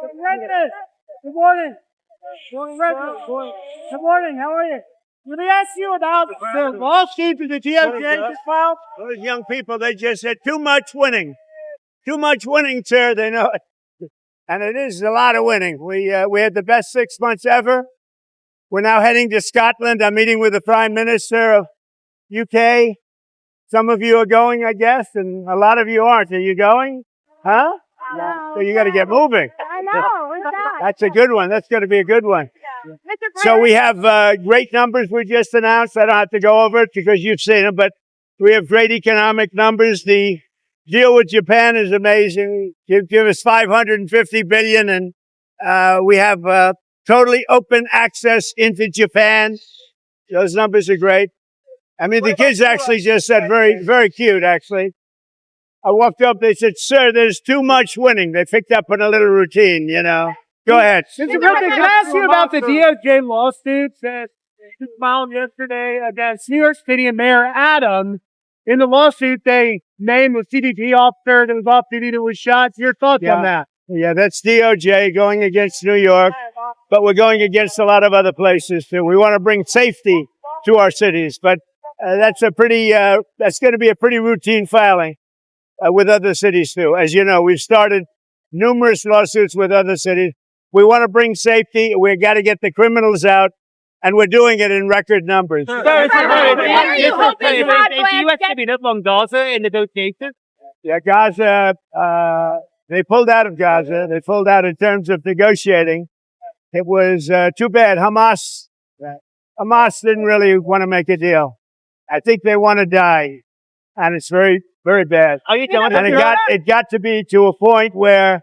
Good morning. Good morning. How are you? Let me ask you about the lawsuit of the DOJ just filed. Those young people, they just said too much winning. Too much winning, sir. They know it. And it is a lot of winning. We had the best 6 months ever. We're now heading to Scotland. I'm meeting with the Prime Minister of UK. Some of you are going, I guess, and a lot of you aren't. Are you going? Huh? No. So you got to get moving. I know. Where's that? That's a good one. That's going to be a good one. Yeah. So we have great numbers we just announced. I don't have to go over it because you've seen them, but we have great economic numbers. The deal with Japan is amazing. Give us $550 billion, and we have totally open access into Japan. Those numbers are great. I mean, the kids actually just said very, very cute, actually. I walked up, they said, sir, there's too much winning. They picked up on a little routine, you know. Go ahead. Mr. President, can I ask you about the DOJ lawsuit that was filed yesterday against New York City and Mayor Adams? In the lawsuit, they named the CBP officer that was off duty that was shot. Your thoughts on that? Yeah, that's DOJ going against New York, but we're going against a lot of other places too. We want to bring safety to our cities, but that's going to be a pretty routine filing with other cities too. As you know, we've started numerous lawsuits with other cities. We want to bring safety. We've got to get the criminals out, and we're doing it in record numbers. If you had to be on Gaza in negotiations? Yeah, Gaza, they pulled out of Gaza. They pulled out in terms of negotiating. It was too bad. Hamas didn't really want to make a deal. I think they want to die, and it's very, very bad. Are you done? And it got to be to a point where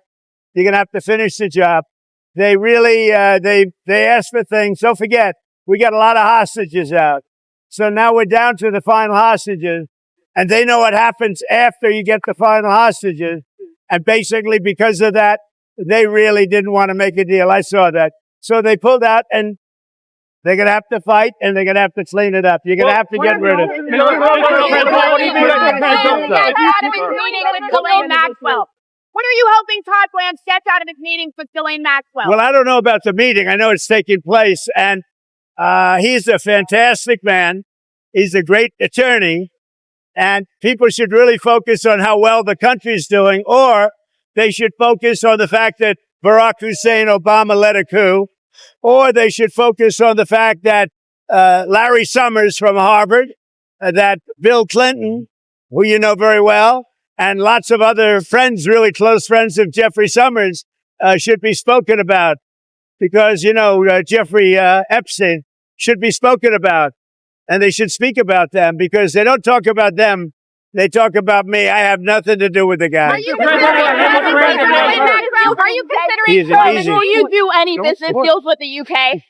you're going to have to finish the job. They really, they asked for things. Don't forget, we got a lot of hostages out. So now we're down to the final hostages, and they know what happens after you get the final hostages. And basically because of that, they really didn't want to make a deal. I saw that. So they pulled out, and they're going to have to fight, and they're going to have to clean it up. You're going to have to get rid of it. What are you hoping Todd Blanche gets out of his meetings with Ghislaine Maxwell? Well, I don't know about the meeting. I know it's taking place, and he's a fantastic man. He's a great attorney, and people should really focus on how well the country's doing, or they should focus on the fact that Barack Hussein Obama led a coup, or they should focus on the fact that Larry Summers from Harvard, that Bill Clinton, who you know very well, and lots of other friends, really close friends of Jeffrey Summers, should be spoken about. Because, you know, Jeffrey Epstein should be spoken about. And they should speak about them, because they don't talk about them. They talk about me. I have nothing to do with the guy. Are you considering before you do any business deals with the UK?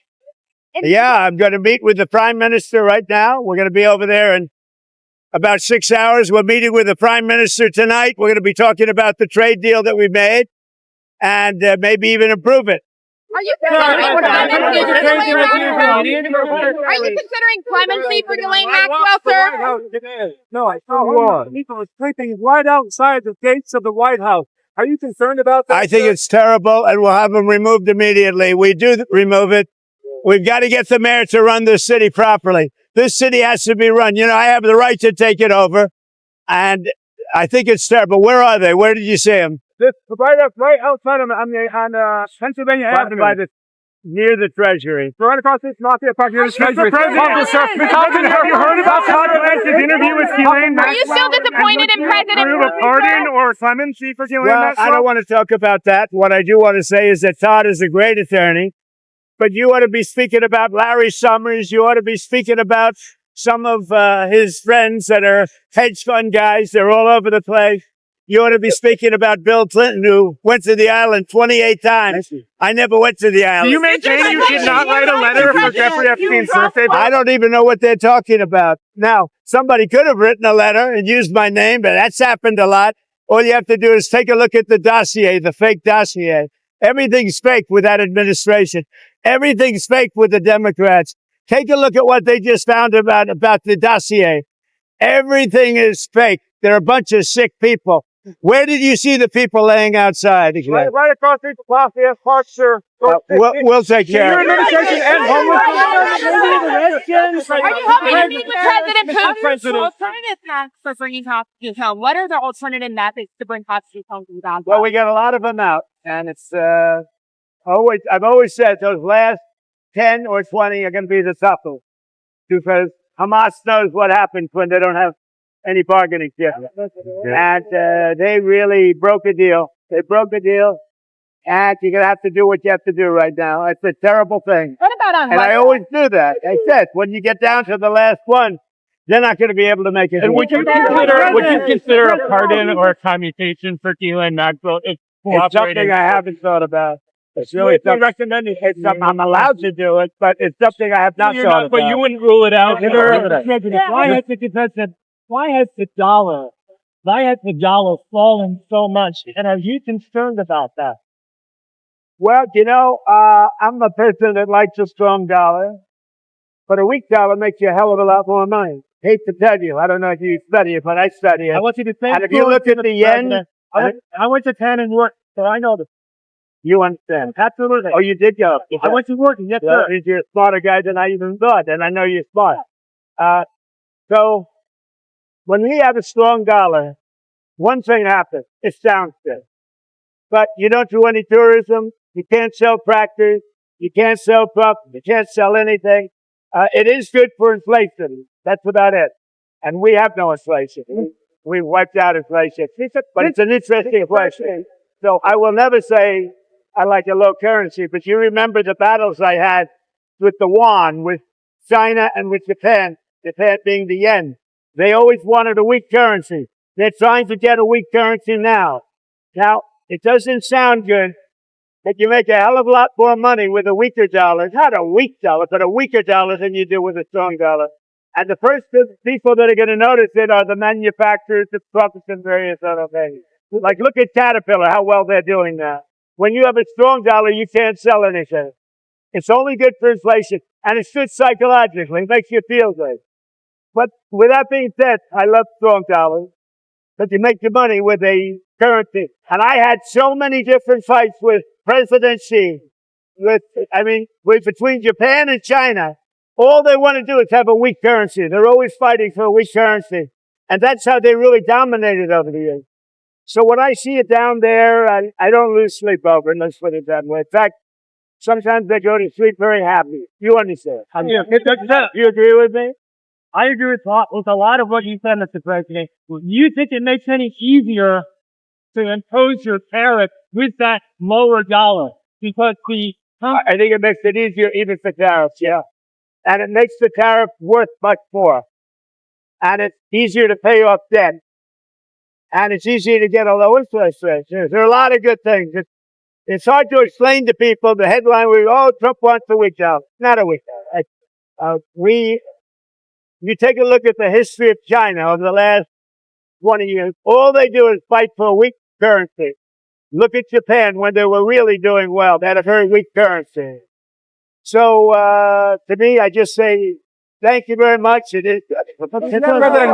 Yeah, I'm going to meet with the Prime Minister right now. We're going to be over there in about 6 hours. We're meeting with the Prime Minister tonight. We're going to be talking about the trade deal that we made and maybe even improve it. Are you considering clemency for Ghislaine Maxwell, sir? No, I saw people were sleeping right outside the gates of the White House. Are you concerned about that? I think it's terrible, and we'll have them removed immediately. We do remove it. We've got to get the mayor to run this city properly. This city has to be run. You know, I have the right to take it over, and I think it's terrible. Where are they? Where did you see them? Right outside on Pennsylvania Avenue. Near the Treasury. Right across this Mafia Park near the Treasury. Have you heard about Todd Blanche's interview with Ghislaine Maxwell? Are you still disappointed in President Trump? Pardon or clemency for Ghislaine Maxwell? I don't want to talk about that. What I do want to say is that Todd is a great attorney, but you ought to be speaking about Larry Summers. You ought to be speaking about some of his friends that are hedge fund guys. They're all over the place. You ought to be speaking about Bill Clinton, who went to the island 28 times. I never went to the island. Do you maintain you did not write a letter for Jeffrey Epstein's birthday? I don't even know what they're talking about. Now, somebody could have written a letter and used my name, but that's happened a lot. All you have to do is take a look at the dossier, the fake dossier. Everything's fake with that administration. Everything's fake with the Democrats. Take a look at what they just found about the dossier. Everything is fake. They're a bunch of sick people. Where did you see the people laying outside? Right across the street, Lafayette Park, sir. We'll take care Your of it. administration and homeless. Are you hoping to meet with President Putin? President. Alternative paths for bringing hostages home. What are the alternative methods to bring hostages home from Gaza? Well, we got a lot of them out, and it's I've always said those last 10 or 20 are going to be the toughest, because Hamas knows what happens when they don't have any bargaining chip. And they really broke a deal. They broke a deal, and you're going to have to do what you have to do right now. It's a terrible thing. What about on And I always do that. I said, when you get down to the last one, they're not going to be able to make it. And would you consider a pardon or a commutation for Ghislaine Maxwell? It's something I haven't thought about. It's really something I'm allowed to do it, but it's something I have not thought about. But you wouldn't rule it out. Why has the dollar fallen so much? And are you concerned about that? Well, I'm a person that likes a strong dollar, but a weak dollar makes you a hell of a lot more money. Hate to tell you, I don't know if you study it, but I study it. I want you to think. And if you look at the yen, I went to Penn and worked, so I know this. you understand. Absolutely. Oh, you did go. I went to work, yes, Well, sir. you're a smarter guy than I even thought, and I know you're smart. So when we have a strong dollar, one thing happens. It sounds good. But you don't do any tourism. You can't sell tractors. You can't sell trucks. You can't sell anything. It is good for inflation. That's about it. And we have no inflation. We wiped out inflation. But it's an interesting inflation. So I will never say I like a low currency, but you remember the battles I had with the yuan, with China and with Japan being the yen. They always wanted a weak currency. They're trying to get a weak currency now. Now, it doesn't sound good, but you make a hell of a lot more money with a weaker dollar. Not a weak dollar, but a weaker dollar than you do with a strong dollar. And the first people that are going to notice it are the manufacturers of trucks and various other things. Like, look at Caterpillar, how well they're doing now. When you have a strong dollar, you can't sell anything. It's only good for inflation, and it's good psychologically. It makes you feel good. But with that being said, I love strong dollars, but you make your money with a currency. And I had so many different fights with President Xi, between Japan and China. All they want to do is have a weak currency. They're always fighting for a weak currency. And that's how they really dominated over the years. So when I see it down there, I don't lose sleep over it, let's put it that way. In fact, sometimes I go to sleep very happy. You understand? You agree with me? I agree with a lot of what you said, Mr. President. Do you think it makes any easier to impose your tariff with that lower dollar? Because I think it makes it easier even for tariffs, yeah. And it makes the tariff worth much more. And it's easier to pay off debt. And it's easier to get a low interest rate. There are a lot of good things. It's hard to explain to people the headline, Trump wants a weak dollar. Not a weak dollar. You take a look at the history of China over the last 20 years. All they do is fight for a weak currency. Look at Japan when they were really doing well. They had a very weak currency. So, to me, I just say, thank you very much. It is good. President,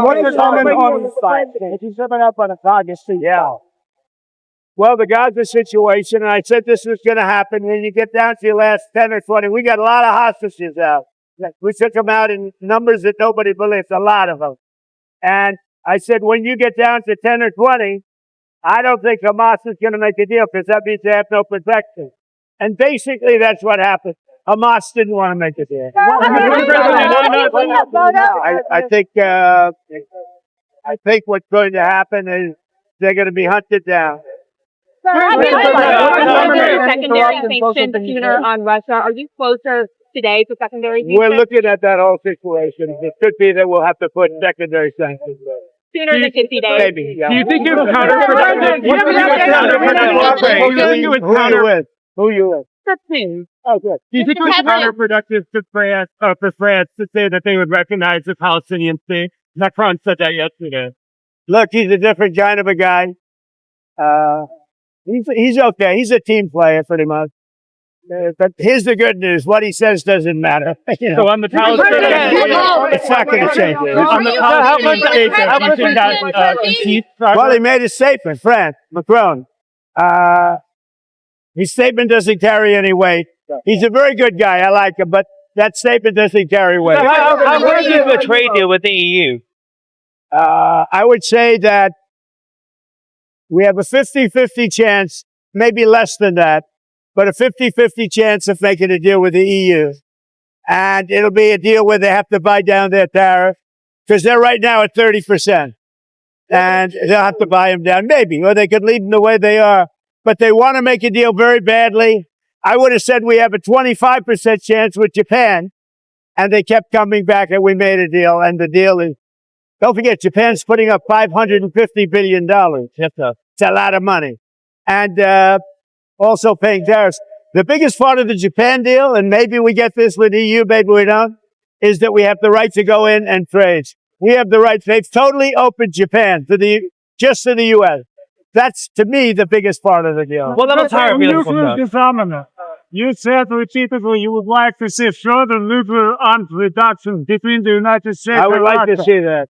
what's your comment on the side? Yeah. Well, the Gaza situation, and I said this was going to happen. When you get down to the last 10 or 20, we got a lot of hostages out. We took them out in numbers that nobody believes, a lot of them. And I said, when you get down to 10 or 20, I don't think Hamas is going to make a deal, because that means they have no protection. And basically, that's what happened. Hamas didn't want to make a deal. I think what's going to happen is they're going to be hunted down. Secondary sanctions sooner on Russia. Are you closer today to secondary sanctions? We're looking at that whole situation. It could be that we'll have to put secondary sanctions. Sooner than 50 days. Maybe. Yeah. Do you think it was counterproductive? Who you with? The two. Oh, good. Do you think it was counterproductive for France to say that they would recognize the Palestinian state? Macron said that yesterday. Look, he's a different kind of a guy. He's okay. He's a team player, pretty much. But here's the good news. What he says doesn't matter. You know, So on the Palestinian, it's not going to change it. on the Palestinian statement, do you think that impedes Well, progress? he made a statement, Macron. His statement doesn't carry any weight. He's a very good guy. I like him, but that statement doesn't carry weight. How good is the trade deal with the EU? I would say that we have a 50-50 chance, maybe less than that, but a 50-50 chance of making a deal with the EU. And it'll be a deal where they have to buy down their tariff, because they're right now at 30%. And they'll have to buy them down, maybe, or they could leave them the way they are. But they want to make a deal very badly. I would have said we have a 25% chance with Japan, and they kept coming back, and we made a deal, and the deal is, don't forget, Japan's putting up $550 billion. It's a lot of money. And also paying tariffs. The biggest part of the Japan deal, and maybe we get this with EU, maybe we don't, is that we have the right to go in and trade. We have the right. They've totally opened Japan just to the U.S. That's, to me, the biggest part of the deal. Well, that'll tire people from Nuclear that. disarmament. You said repeatedly you would like to see further nuclear arms reduction between the United States I would and like to Russia. see that.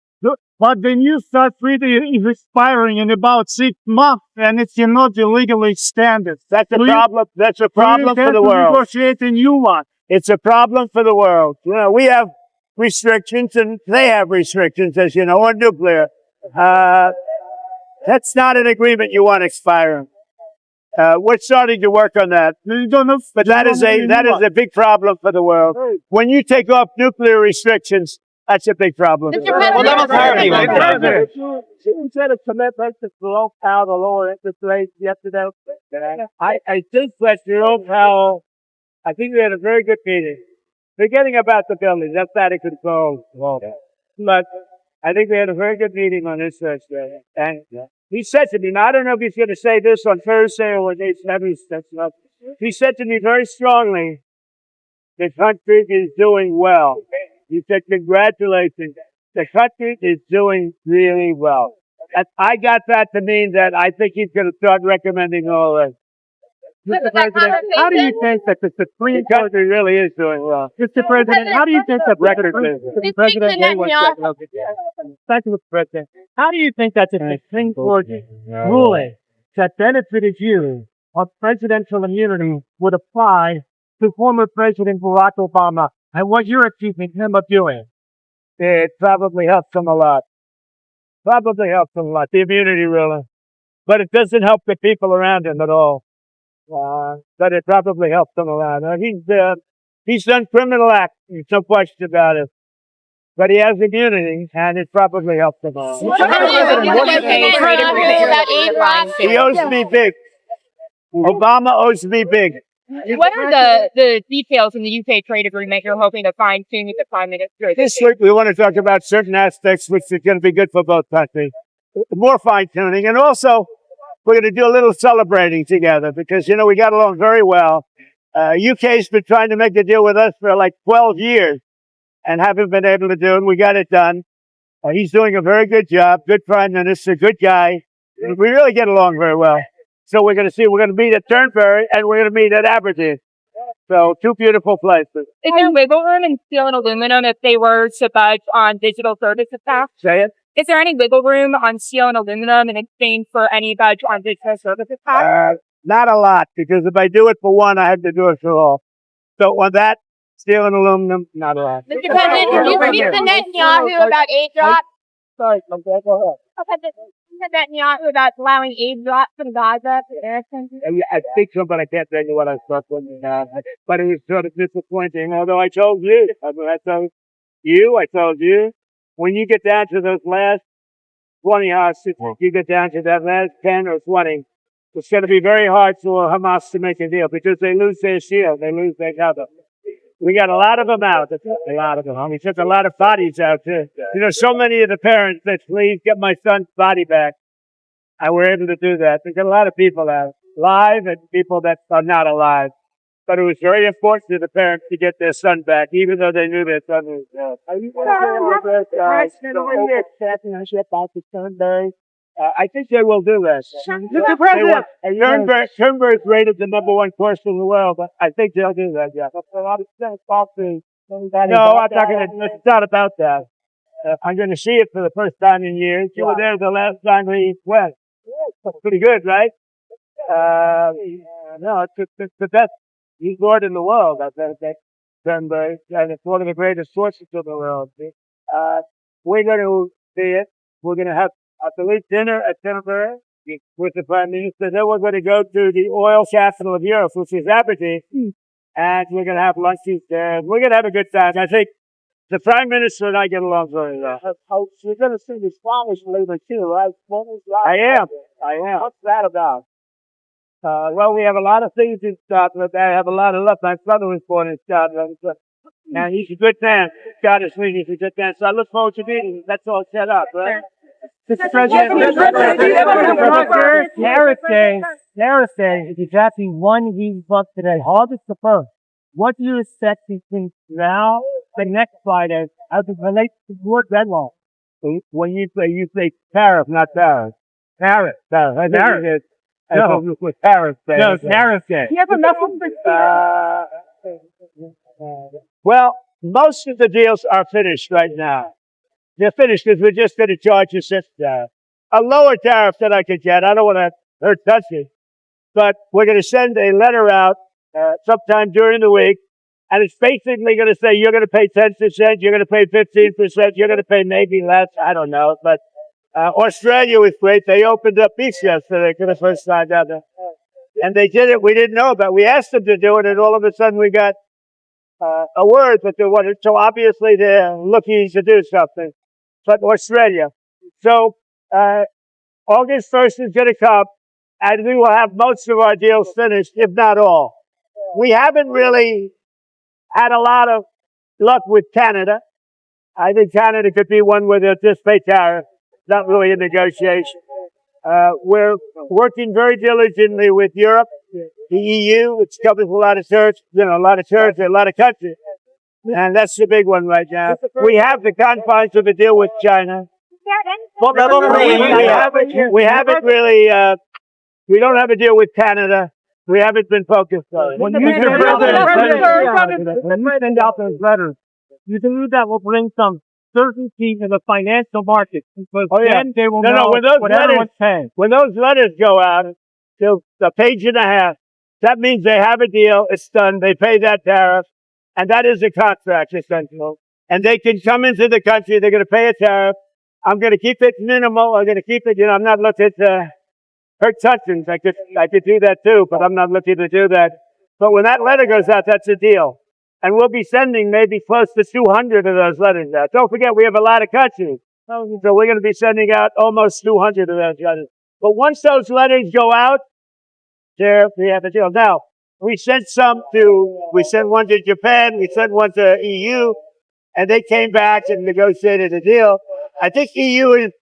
But the new START treaty is expiring in about 6 months, and it cannot be legally extended. That's a Do you- problem. That's a Do you problem for intend the to world. negotiate a new one? It's a problem for the world. You know, we have restrictions and they have restrictions, as you know, on nuclear. That's not an agreement you want expiring. We're starting to work on that. But that is a big problem for the world. When you take off nuclear restrictions, that's a big problem. Well, that'll tire people. You said a commitment to slow down the lower interest rates yesterday. I think that Jerome Powell, I think we had a very good meeting. Forgetting about the building, that's out of control. But I think we had a very good meeting on this Thursday. And he said to me, now I don't know if he's going to say this on Thursday or when he's having stuff. He said to me very strongly, the country is doing well. He said, congratulations. The country is doing really well. And I got that to mean that I think he's going to start recommending all this. Mr. President, how do you think that the Supreme Court really is doing well? Mr. President, how do you think that record is? Mr. President, wait 1 second. Okay. Thank you, Mr. President. How do you think that the Supreme Court ruling that benefited you on presidential immunity would apply to former President Barack Obama and what you're accusing him of doing? It probably helps him a lot. Probably helps him a lot, the immunity ruling. But it doesn't help the people around him at all. But it probably helps him a lot. He's done criminal acts, there's no question about it. But he has immunity, and it probably helps him a lot. He owes me big. Obama owes me big. What are the details in the UK trade agreement you're hoping to fine tune with the Prime Minister? This week we want to talk about certain aspects which is going to be good for both countries. More fine-tuning. And also, we're going to do a little celebrating together because, you know, we got along very well. UK's been trying to make a deal with us for like 12 years and haven't been able to do it. We got it done. He's doing a very good job. Good Prime Minister, good guy. We really get along very well. So we're going to meet at Turnberry and we're going to meet at Aberdeen. So 2 beautiful places. Is there wiggle room in steel and aluminum if they were to budge on digital services tax? Say it. Is there any wiggle room on steel and aluminum in exchange for any budge on digital services tax? Not a lot, because if I do it for one, I have to do it for all. So on that, steel and aluminum, not a lot. Mr. President, can you speak to Netanyahu about aid drops? Sorry, go ahead. Okay, Netanyahu about allowing aid drops from Gaza to Arab countries? I think so, but I can't tell you what I thought. But it was sort of disappointing, although I told you. I told you. When you get down to those last 20 hostages, you get down to that last 10 or 20, it's going to be very hard for Hamas to make a deal because they lose their shield, they lose their cover. We got a lot of them out. A lot of them. We took a lot of bodies out too. You know, so many of the parents that please get my son's body back. And we're able to do that. We got a lot of people out, live and people that are not alive. But it was very important to the parents to get their son back, even though they knew their son was dead. Are you going to championship out to Sunday? I think they will do this. Mr. President. Turnberg's rated the #1 course in the world, but I think they'll do that, yeah. No, I'm not it's not about that. I'm going to see it for the first time in years. You were there the last time we went. That's pretty good, right? No, it's the best resort in the world. That's Turnberg, and it's one of the greatest sources of the world. We're going to see it. We're going to have, I believe, dinner at Turnberg with the Prime Minister. Then we're going to go to the oil capital of Europe, which is Aberdeen, and we're going to have lunches there. We're going to have a good time. I think the Prime Minister and I get along very well. You're going to see the Spanish leader too, right? I am. What's that about? Well, we have a lot of things in Scotland. I have a lot of love. My brother was born in Scotland. And he's a good man. Scottish leader, he's a good man. So I look forward to meeting him. That's all set up, right? Mr. President, Tariff Day is exactly 1 week from today, August the 1st. What do you expect between now and next Friday as it relates to your deadline? When you say tariff, not tariff. Tariff. Tariff. Tariff. No, with Tariff Day. No, Tariff Day. Do you have a message? Well, most of the deals are finished right now. They're finished because we're just going to charge a lower tariff that I could get. I don't want to hurt countries, but we're going to send a letter out sometime during the week, and it's basically going to say you're going to pay 10%, you're going to pay 15%, you're going to pay maybe less. I don't know, but Australia was great. They opened up beach yesterday for the first time down there, and they did it. We didn't know about. We asked them to do it, and all of a sudden we got a word that they wanted. So obviously they're looking to do something. But Australia. So August 1st is going to come, and we will have most of our deals finished, if not all. We haven't really had a lot of luck with Canada. I think Canada could be one where they'll just pay tariff. Not really a negotiation. We're working very diligently with Europe, the EU, which covers a lot of territory, a lot of countries. And that's the big one right now. We have the confines of a deal with China. We haven't really, we don't have a deal with Canada. We haven't been focused on it. When you send out those letters, you think that will bring some certainty to the financial markets, because then they will know what everyone's paying. When those letters go out, a page and a half, that means they have a deal, it's done, they pay that tariff, and that is a contract, essentially. And they can come into the country, they're going to pay a tariff. I'm going to keep it minimal, I'm going to keep it, I'm not looking to hurt countries. I could do that too, but I'm not looking to do that. But when that letter goes out, that's a deal. And we'll be sending maybe close to 200 of those letters out. Don't forget, we have a lot of countries. So we're going to be sending out almost 200 of those letters. But once those letters go out, there we have a deal. Now, we sent one to Japan, we sent one to EU, and they came back and negotiated a deal. I think EU has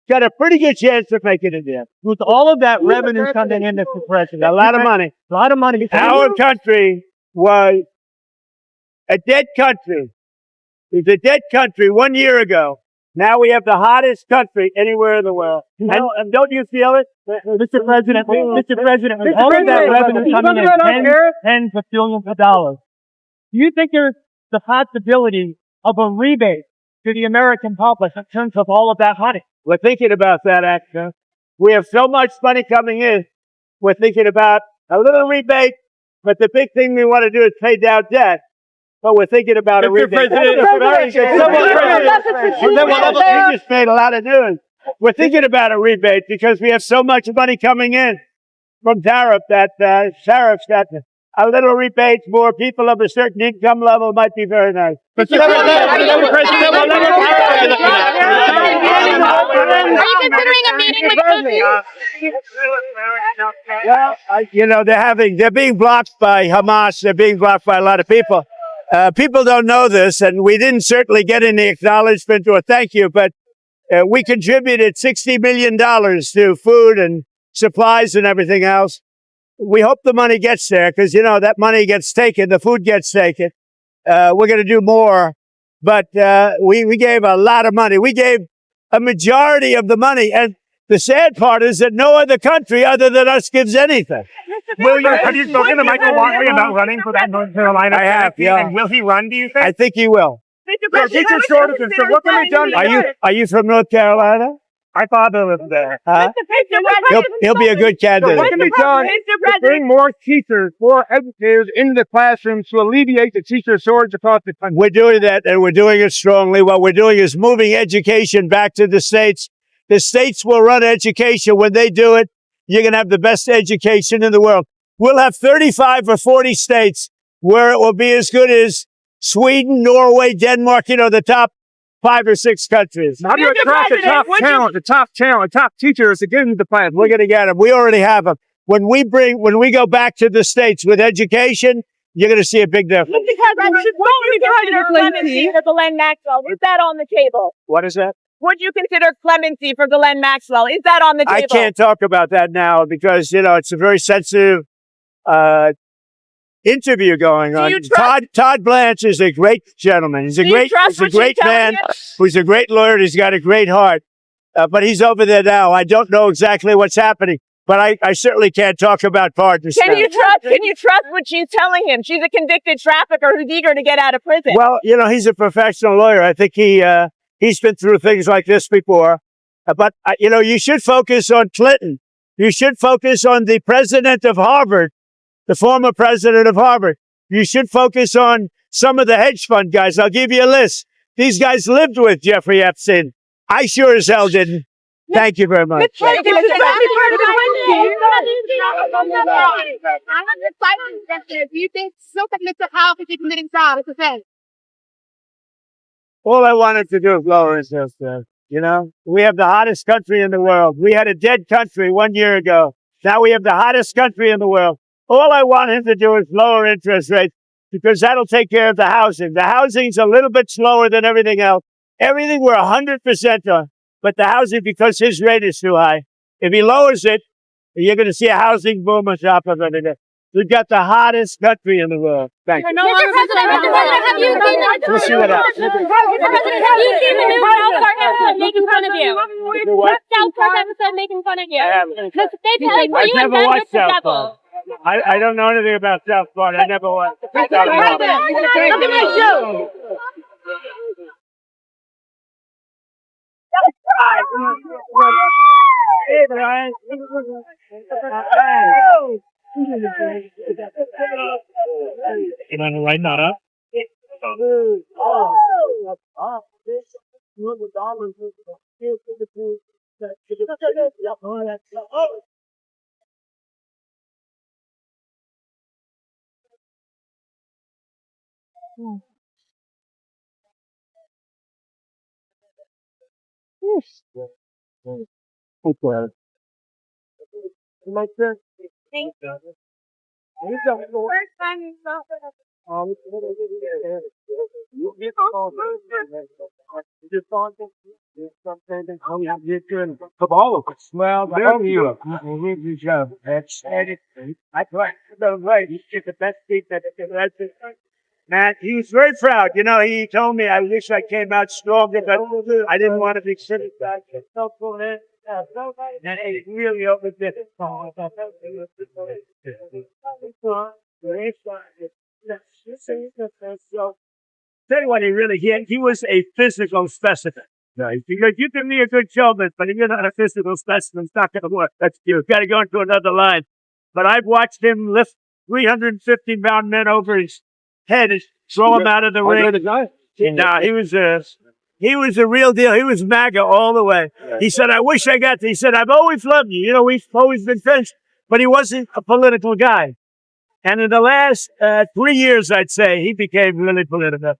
got a pretty good chance of making a deal. With all of that revenue coming in, Mr. President. A lot of money. A lot of money. Our country was a dead country. It was a dead country 1 year ago. Now we have the hottest country anywhere in the world. And don't you feel it? Mr. President, with all of that revenue coming in, tens of billions of dollars, do you think there's the possibility of a rebate to the American public in terms of all of that money? We're thinking about that, actually. We have so much money coming in, we're thinking about a little rebate, but the big thing we want to do is pay down debt. But we're thinking about a rebate. You just made a lot of news. We're thinking about a rebate because we have so much money coming in from tariffs that a little rebate for people of a certain income level might be very nice. Are you considering a meeting with Putin? Well, they're being blocked by Hamas. They're being blocked by a lot of people. People don't know this, and we didn't certainly get any acknowledgement or thank you, but we contributed $60 million to food and supplies and everything else. We hope the money gets there because, that money gets taken, the food gets taken. We're going to do more, but we gave a lot of money. We gave a majority of the money, and The sad part is that no other country other than us gives anything. Have you spoken to Michael Watley about running for that North Carolina? I have, Senate seat? yeah. And will he run, do you think? I think he will. Teacher shortages. So what can be done? Are you from North Carolina? My father lives there. Huh? He'll be a good So candidate. what can be done to bring more teachers, more educators into the classrooms to alleviate the teacher shortage across the country? We're doing that, and we're doing it strongly. What we're doing is moving education back to the states. The states will run education. When they do it, you're going to have the best education in the world. We'll have 35 or 40 states where it will be as good as Sweden, Norway, Denmark, the top 5 or 6 countries. How do you attract the top talent, top teachers to get into the class? We're going to get them. We already have them. When we go back to the states with education, you're going to see a big difference. Clemency for Glenn Maxwell? Is that on the table? What is that? Would you consider clemency for Glenn Maxwell? Is that on the table? I can't talk about that now because, it's a very sensitive interview going on. Todd Blanche is a great gentleman. He's a great man who's a great lawyer. He's got a great heart. But he's over there now. I don't know exactly what's happening, but I certainly can't talk about pardons. Can you trust what she's telling him? She's a convicted trafficker who's eager to get out of prison. Well, he's a professional lawyer. I think he's been through things like this before. But you should focus on Clinton. You should focus on the president of Harvard, the former president of Harvard. You should focus on some of the hedge fund guys. I'll give you a list. These guys lived with Jeffrey Epstein. I sure as hell didn't. Thank you very much. Do you think so that Mr. Howe is committing fraud? It's a fact. All I wanted to do is lower interest rates. We have the hottest country in the world. We had a dead country 1 year ago. Now we have the hottest country in the world. All I want him to do is lower interest rates because that'll take care of the housing. The housing's a little bit slower than everything else. Everything we're 100% on, but the housing, because his rate is too high. If he lowers it, you're going to see a housing boom on top of it. We've got the hottest country in the world. Thank you. Mr. President, have you seen We'll see what happens. Mr. President, have you seen the new South Park episode making fun of you? What? South Park episode making fun of you? I haven't. They tell you I've you never and watched the South devil. Park. I don't know anything about South Park. I never watched South Park. Look at my show. Hey, Brian. You want to write that up? Well, there you go. Man, he was very proud. He told me, I wish I came out stronger, but I didn't want to be criticized. And it really opened it. Tell you what he was a physical specimen. Right? Because you can be a good showman, but if you're not a physical specimen, it's not going to work. You've got to go into another line. But I've watched him lift 350-pound men over his head and throw him out of the ring. No, he was a real deal. He was MAGA all the way. He said, I wish I got to. He said, I've always loved you. We've always been friends. But he wasn't a political guy. And in the last 3 years, I'd say, he became really political.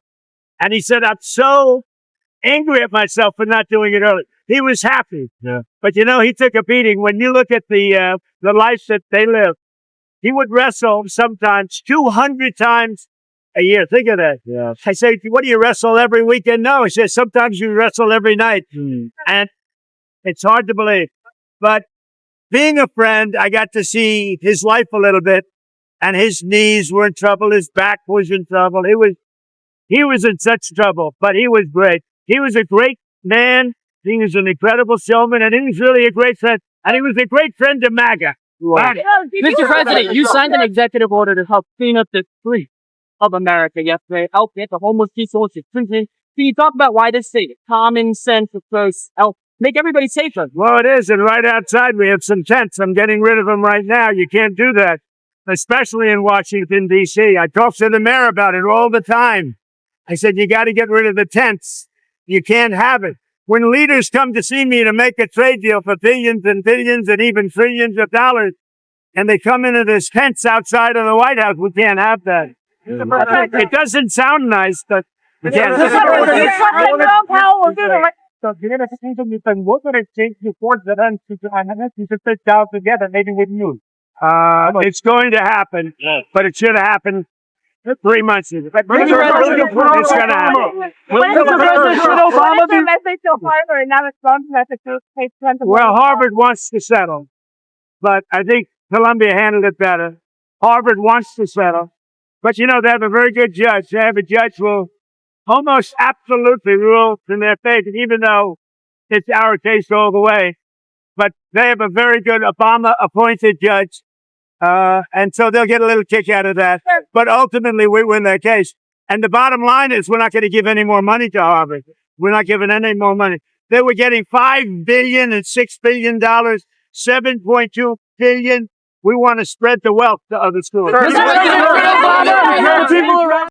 And he said, I'm so angry at myself for not doing it earlier. He was happy. Yeah. But he took a beating. When you look at the life that they lived, he would wrestle sometimes 200 times a year. Think of that. Yeah. I say, what do you wrestle every weekend? No, he says, sometimes you wrestle every night. And it's hard to believe. But being a friend, I got to see his life a little bit. And his knees were in trouble. His back was in trouble. He was in such trouble, but he was great. He was a great man. He was an incredible showman, and he was really a great friend. And he was a great friend to MAGA. Mr. President, you signed an executive order to help clean up the streets of America yesterday, help get the homeless people to prison. Can you talk about why this is a common sense approach help make everybody safer? Well, it is, and right outside we have some tents. I'm getting rid of them right now. You can't do that, especially in Washington, D.C. I talk to the mayor about it all the time. I said, you got to get rid of the tents. You can't have it. When leaders come to see me to make a trade deal for billions and billions and even trillions of dollars, and they come into this tents outside of the White House, we can't have that. It doesn't sound nice, but we can't. So given the situation, you can work on exchange before the run to you should sit down together, maybe with you. It's going to happen, but it should have happened 3 months ago. It's going to happen. Well, Harvard wants to settle, but I think Columbia handled it better. Harvard wants to settle, but you know, they have a very good judge. They have a judge who will almost absolutely rule in their favor, even though it's our case all the way. But they have a very good Obama-appointed judge, and so they'll get a little kick out of that. But ultimately, we win their case. And the bottom line is we're not going to give any more money to Harvard. We're not giving any more money. They were getting $5 billion and $6 billion, $7.2 billion. We want to spread the wealth to other schools.